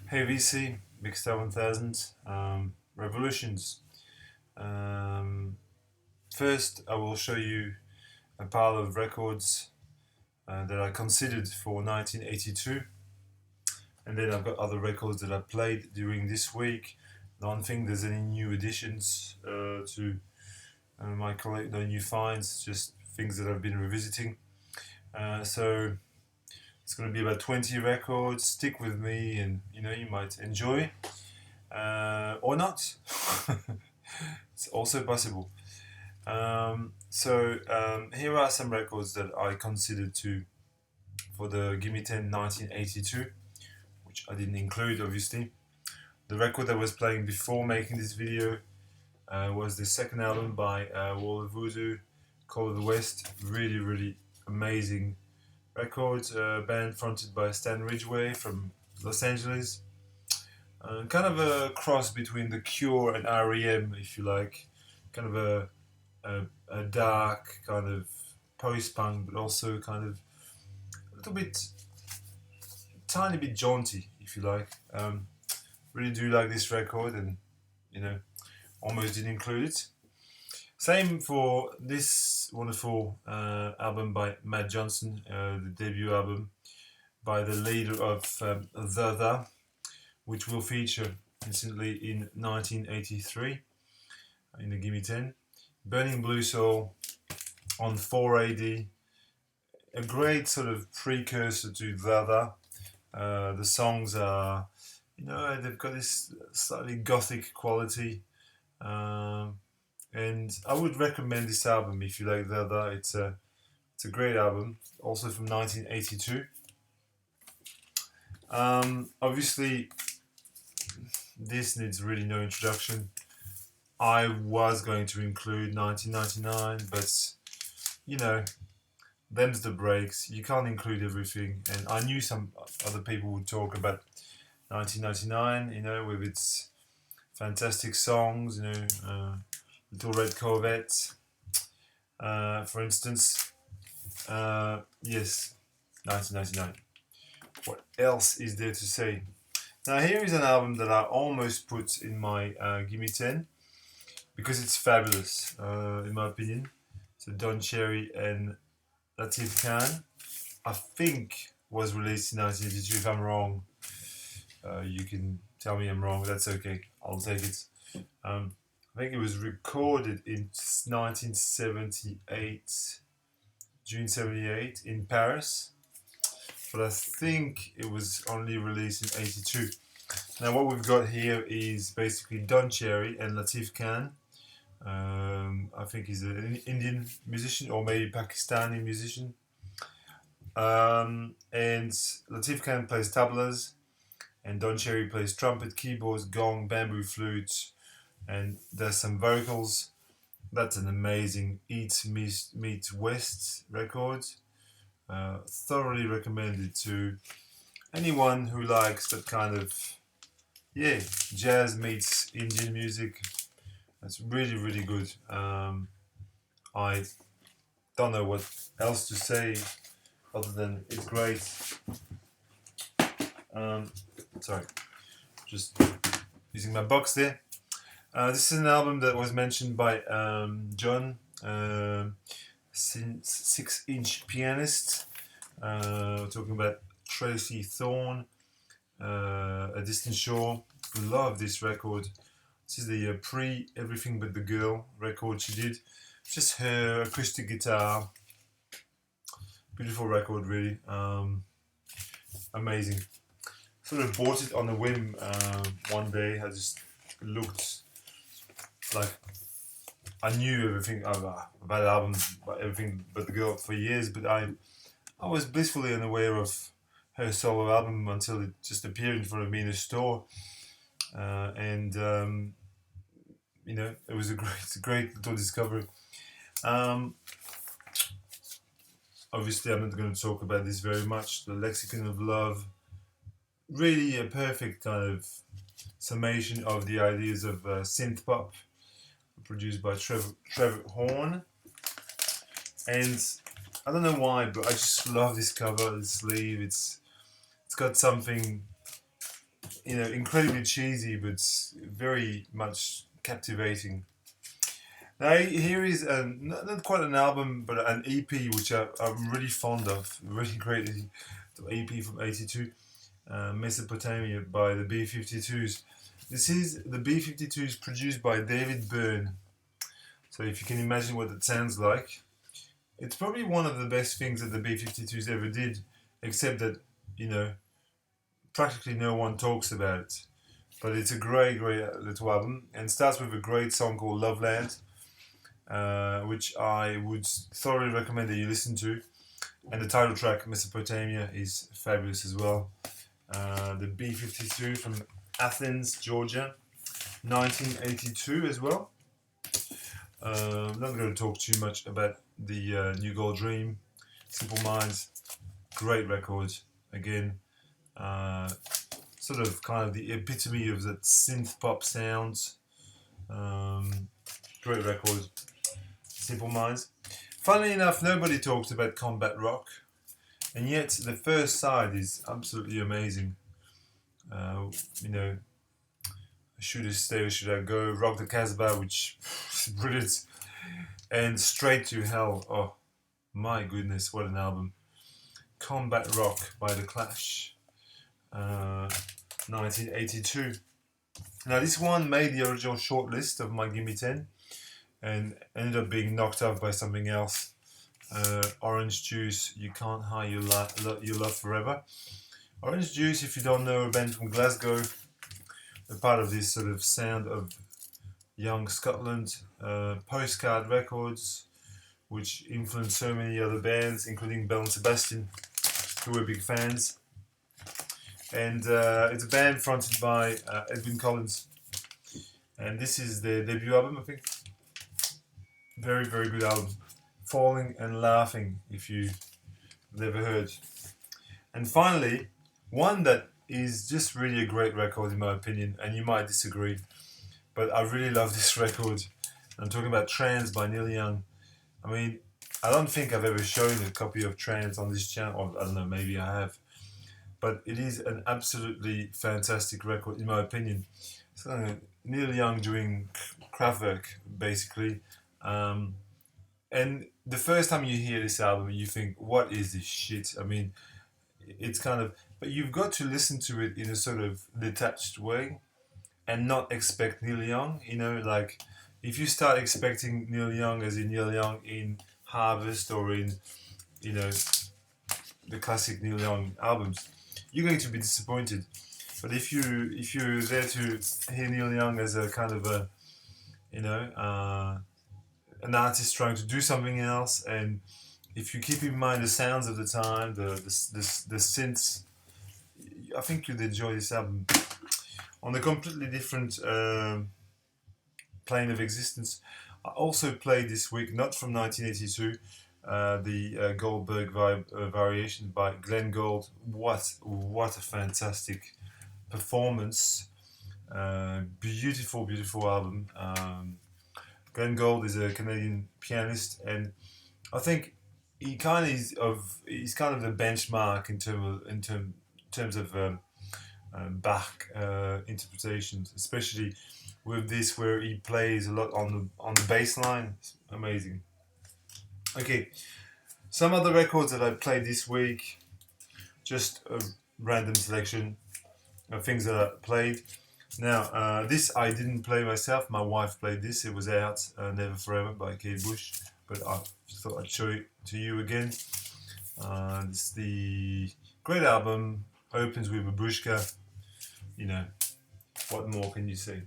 Hey VC, Big Star 1000, Revolutions. Um, First, I will show you a pile of records that I considered for 1982, and then I've got other records that I played during this week. Don't think there's any new additions to my collect, no new finds, just things that I've been revisiting. So it's going to be about 20 records. Stick with me, and you might enjoy or not. It's also possible. Here are some records that I considered to for the Gimme 10 1982, which I didn't include obviously. The record I was playing before making this video was the second album by Wall of Voodoo, Call of the West. Really, really amazing record. Band fronted by Stan Ridgway from Los Angeles. Kind of a cross between The Cure and REM, if you like. Kind of a dark kind of post-punk, but also kind of a little bit, tiny bit jaunty, if you like. Really do like this record, and you know, almost didn't include it. Same for this wonderful album by Matt Johnson, the debut album by the leader of The, which will feature instantly in 1983 in the Gimme 10. Burning Blue Soul on 4AD, a great sort of precursor to The. The songs are, they've got this slightly gothic quality, and I would recommend this album if you like The. It's a great album, also from 1982. Obviously, this needs really no introduction. I was going to include 1999, but you know, them's the breaks. You can't include everything, and I knew some other people would talk about 1999. With its fantastic songs. Little Red Corvette, for instance. Yes, 1999. What else is there to say? Now here is an album that I almost put in my Gimme 10 because it's fabulous, in my opinion. So Don Cherry and Latif Khan, I think was released in 1982. If I'm wrong, you can tell me I'm wrong. That's okay. I'll take it. I think it was recorded in 1978, June 78 in Paris, but I think it was only released in 82. Now what we've got here is basically Don Cherry and Latif Khan. I think he's an Indian musician or maybe Pakistani musician. And Latif Khan plays tablas, and Don Cherry plays trumpet, keyboards, gong, bamboo flute, and there's some vocals. That's an amazing East Meets West record. Thoroughly recommended to anyone who likes that kind of, jazz meets Indian music. That's really, really good. I don't know what else to say other than it's great. Sorry, just using my box there. This is an album that was mentioned by John, 6-inch pianist. We're talking about Tracy Thorn, A Distant Shore. Love this record. This is the pre Everything But the Girl record she did. Just her acoustic guitar. Beautiful record, really. Amazing. Sort of bought it on a whim one day. I just looked like I knew everything about the album, about Everything But the Girl for years, but I was blissfully unaware of her solo album until it just appeared in front of me in a store, and it was a great little discovery. Obviously, I'm not going to talk about this very much. The Lexicon of Love, really a perfect kind of summation of the ideas of synth pop, produced by Trevor Horn. And I don't know why, but I just love this cover, the sleeve. It's got something incredibly cheesy, but very much captivating. Now here is not quite an album, but an EP which I'm really fond of. Really great EP from '82, Mesopotamia by the B-52s. This is the B-52s produced by David Byrne. So if you can imagine what it sounds like, it's probably one of the best things that the B-52s ever did, except that, practically no one talks about it. But it's a great, great little album, and starts with a great song called Loveland, which I would thoroughly recommend that you listen to. And the title track, Mesopotamia, is fabulous as well. The B-52 from Athens, Georgia, 1982 as well. I'm not going to talk too much about the New Gold Dream, Simple Minds, great record. Again, sort of kind of the epitome of that synth pop sounds. Great record, Simple Minds. Funnily enough, nobody talks about Combat Rock, and yet the first side is absolutely amazing. Should I Stay or Should I Go, Rock the Casbah, which is brilliant, and Straight to Hell. Oh my goodness, what an album. Combat Rock by The Clash, 1982. Now this one made the original shortlist of my Gimme 10 and ended up being knocked off by something else. Orange Juice, You Can't Hide Your Love Forever. Orange Juice, if you don't know, a band from Glasgow, a part of this sort of sound of young Scotland. Postcard Records, which influenced so many other bands, including Belle and Sebastian, who were big fans. And it's a band fronted by Edwyn Collins. And this is their debut album, I think. Very, very good album. Falling and Laughing, if you've never heard. And finally, one that is just really a great record in my opinion, and you might disagree, but I really love this record. I'm talking about Trance by Neil Young. I mean, I don't think I've ever shown a copy of Trance on this channel, or I don't know, maybe I have. But it is an absolutely fantastic record in my opinion. So, Neil Young doing Kraftwerk, basically. And the first time you hear this album, you think, what is this shit? I mean, it's kind of... But you've got to listen to it in a sort of detached way and not expect Neil Young. Like, if you start expecting Neil Young as in Neil Young in Harvest or in, the classic Neil Young albums, you're going to be disappointed. But if you're there to hear Neil Young as a kind of a, an artist trying to do something else, and if you keep in mind the sounds of the time, the synths, I think you'd enjoy this album. On a completely different plane of existence, I also played this week, not from 1982, the Goldberg variation by Glenn Gould. What a fantastic performance. Beautiful, beautiful album. Glenn Gould is a Canadian pianist, and I think he's kind of the benchmark in terms of Bach interpretations, especially with this where he plays a lot on the bass line. It's amazing. Okay, some other records that I played this week, just a random selection of things that I played. Now, this I didn't play myself, my wife played this. It was out, Never Forever by Kate Bush, but I thought I'd show it to you again. It's the great album, opens with Babushka. What more can you say?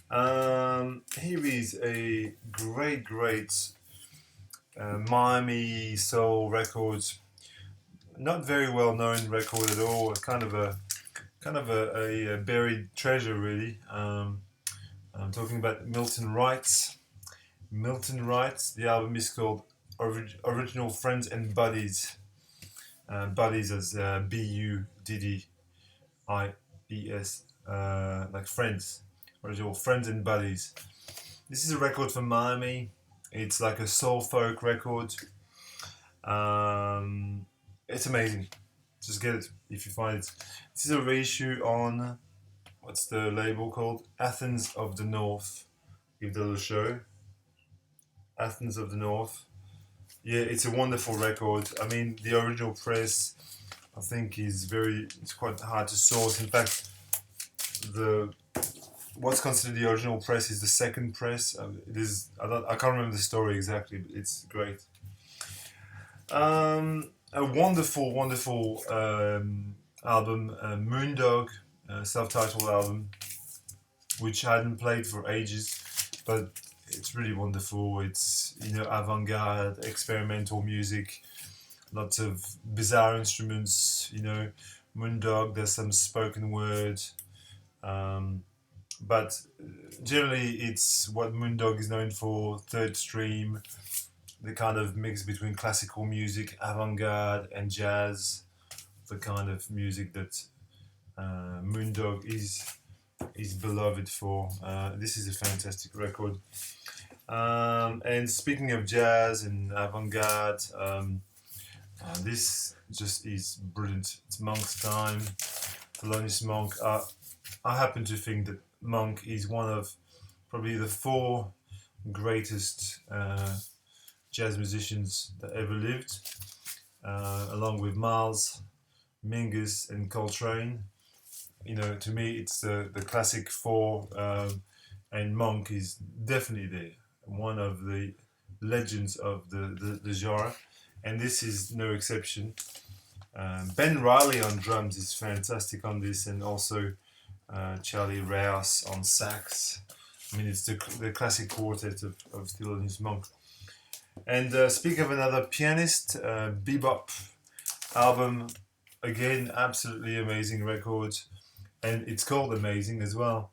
Here is a great Miami Soul Records, not very well known record at all. Kind of a buried treasure, really. I'm talking about Milton Wright. Milton Wright. The album is called Original Friends and Buddies. Buddies as Buddies, like friends. Original Friends and Buddies. This is a record from Miami. It's like a soul folk record. It's amazing. Just get it if you find it. This is a reissue on, what's the label called? Athens of the North. Give that a show. Athens of the North. Yeah, it's a wonderful record. I mean, the original press, I think, it's quite hard to source. In fact, what's considered the original press is the second press. It is, I can't remember the story exactly, but it's great. A wonderful, wonderful album, Moondog, self-titled album, which I hadn't played for ages, but it's really wonderful. It's, avant-garde, experimental music, lots of bizarre instruments. Moondog. There's some spoken word, but generally it's what Moondog is known for: third stream, the kind of mix between classical music, avant-garde, and jazz. The kind of music that Moondog is beloved for. This is a fantastic record. And speaking of jazz and avant-garde, this just is brilliant. It's Monk's Time, Thelonious Monk. I happen to think that Monk is one of probably the 4 greatest jazz musicians that ever lived, along with Miles, Mingus, and Coltrane. To me, it's the classic 4, and Monk is definitely there, one of the legends of the genre, and this is no exception. Ben Riley on drums is fantastic on this, and also Charlie Rouse on sax. I mean, it's the classic quartet of Thelonious Monk. And speak of another pianist, Bebop album, again, absolutely amazing record, and it's called Amazing as well.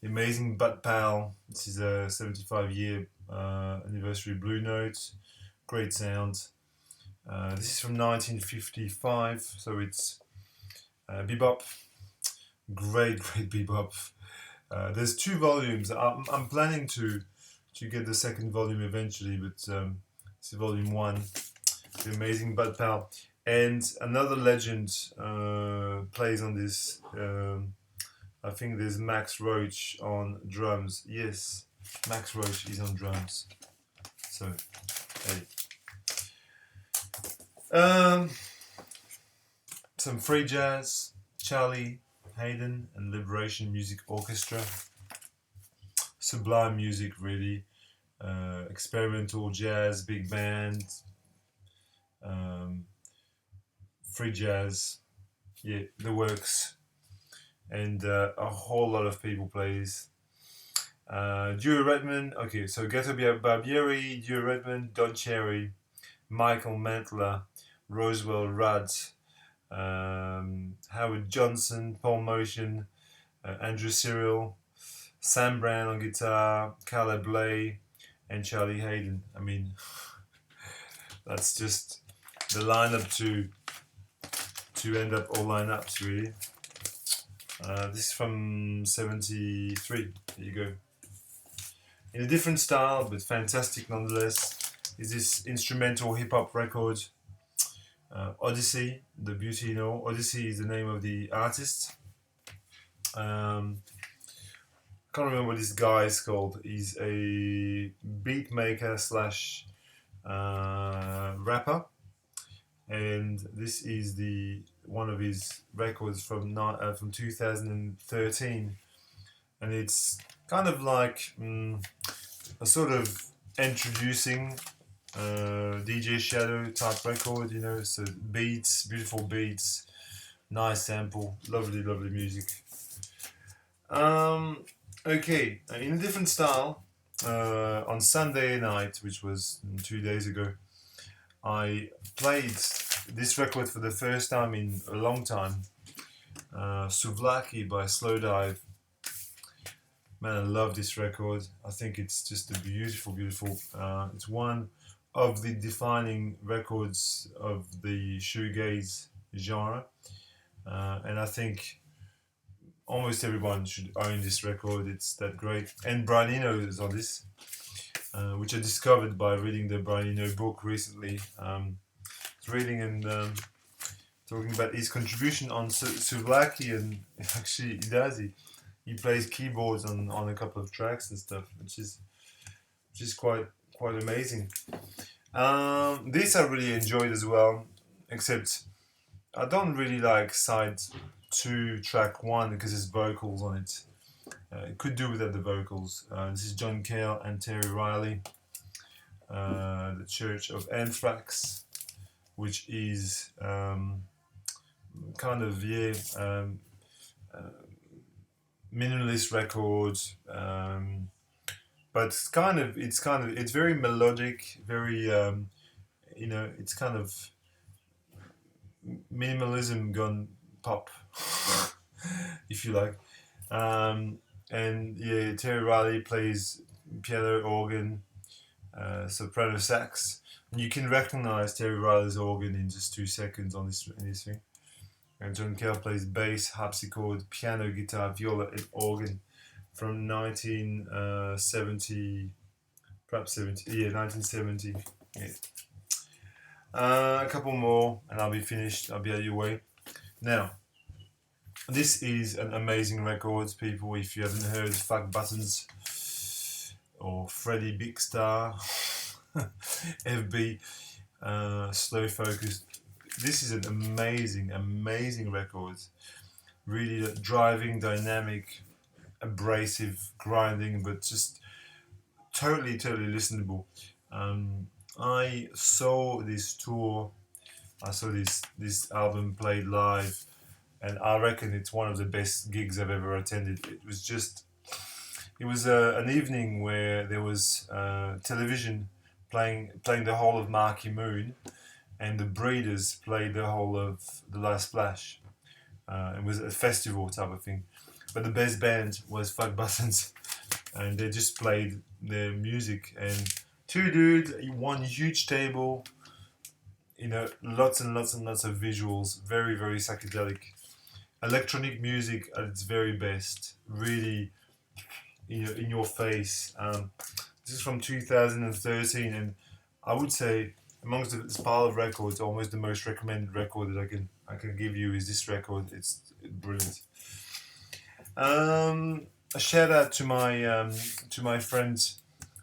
The Amazing Bud Powell. This is a 75-year anniversary Blue Note. Great sound. This is from 1955, so it's bebop. Great bebop. There's 2 volumes. I'm planning to get the second volume eventually, but this is volume 1. The Amazing Bud Powell. And another legend plays on this. I think there's Max Roach on drums. Yes, Max Roach is on drums. So, hey. Some free jazz, Charlie Haydn and Liberation Music Orchestra. Sublime music, really. Experimental jazz, big band, free jazz, yeah, the works. And a whole lot of people plays. Dewey Redman, okay, so Gato Barbieri, Dewey Redman, Don Cherry, Michael Mantler, Roswell Rudd, Howard Johnson, Paul Motion, Andrew Cyril, Sam Brown on guitar, Caleb Bley, and Charlie Haydn. I mean, that's just the lineup to end up all lineups, really. This is from 73. There you go. In a different style, but fantastic nonetheless, is this instrumental hip-hop record, Odyssey, The Beauty You Know. Odyssey is the name of the artist. I can't remember what this guy is called. He's a beat maker slash rapper, and this is one of his records from 2013, and it's kind of like a sort of introducing DJ Shadow type record, so beats, beautiful beats, nice sample, lovely music. Okay, in a different style, on Sunday night, which was 2 days ago, I played this record for the first time in a long time, Souvlaki by Slowdive. Man, I love this record. I think it's just a beautiful. It's one of the defining records of the shoegaze genre, and I think almost everyone should own this record. It's that great. And Brian Eno is on this, which I discovered by reading the Brian Eno book recently. I was reading and talking about his contribution on Slovakian. Actually, he does. He plays keyboards on a couple of tracks and stuff, which is quite amazing. This I really enjoyed as well, except I don't really like side 2 track 1 because there's vocals on it. It could do without the vocals. This is John Cale and Terry Riley, the Church of Anthrax, which is kind of minimalist record, but it's very melodic, very it's kind of minimalism gone pop, if you like. And yeah, Terry Riley plays piano, organ, soprano sax. And you can recognize Terry Riley's organ in just 2 seconds in this thing. And John Cale plays bass, harpsichord, piano, guitar, viola, and organ from 1970, perhaps 1970. Yeah. A couple more, and I'll be finished. I'll be out your way. Now, this is an amazing record, people. If you haven't heard Fuck Buttons or Freddie Big Star, FB, Slow Focus. This is an amazing record. Really driving, dynamic, abrasive, grinding, but just totally listenable. I saw this tour. I saw this album played live, and I reckon it's one of the best gigs I've ever attended. It was an evening where there was television playing the whole of Marquee Moon, and the Breeders played the whole of The Last Splash. It was a festival type of thing, but the best band was Fuck Buttons, and they just played their music. And 2 dudes, 1 huge table, lots and lots of visuals, very psychedelic, electronic music at its very best, really, in your face. This is from 2013, and I would say amongst this pile of records, almost the most recommended record that I can give you is this record. It's brilliant. A shout out to my friend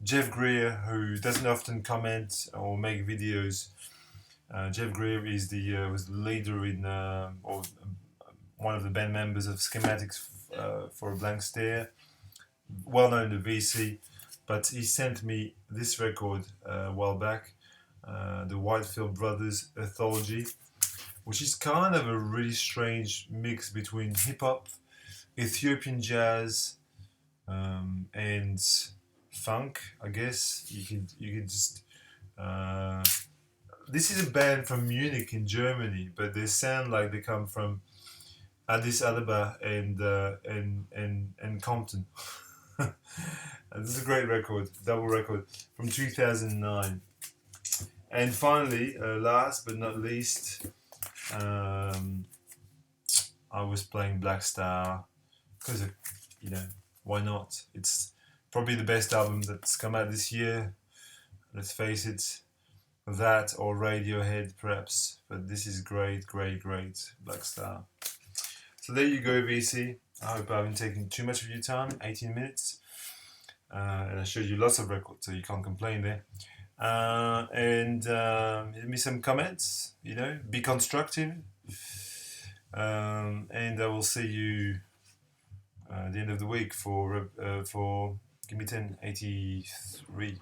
Jeff Greer, who doesn't often comment or make videos. Jeff Greer is was the leader in or one of the band members of Schematics for a Blank Stare, well known to VC, but he sent me this record a while back, the Whitefield Brothers Anthology, which is kind of a really strange mix between hip hop, Ethiopian jazz, and funk. I guess you could just. This is a band from Munich in Germany, but they sound like they come from Addis Ababa and Compton. This is a great record, double record from 2009. And finally, last but not least, I was playing Black Star because why not? It's probably the best album that's come out this year. Let's face it, that or Radiohead perhaps, but this is great, Black Star. So there you go, VC. I hope I haven't taken too much of your time, 18 minutes. And I showed you lots of records, so you can't complain there. And give me some comments, be constructive. And I will see you at the end of the week for Gimme 10 83.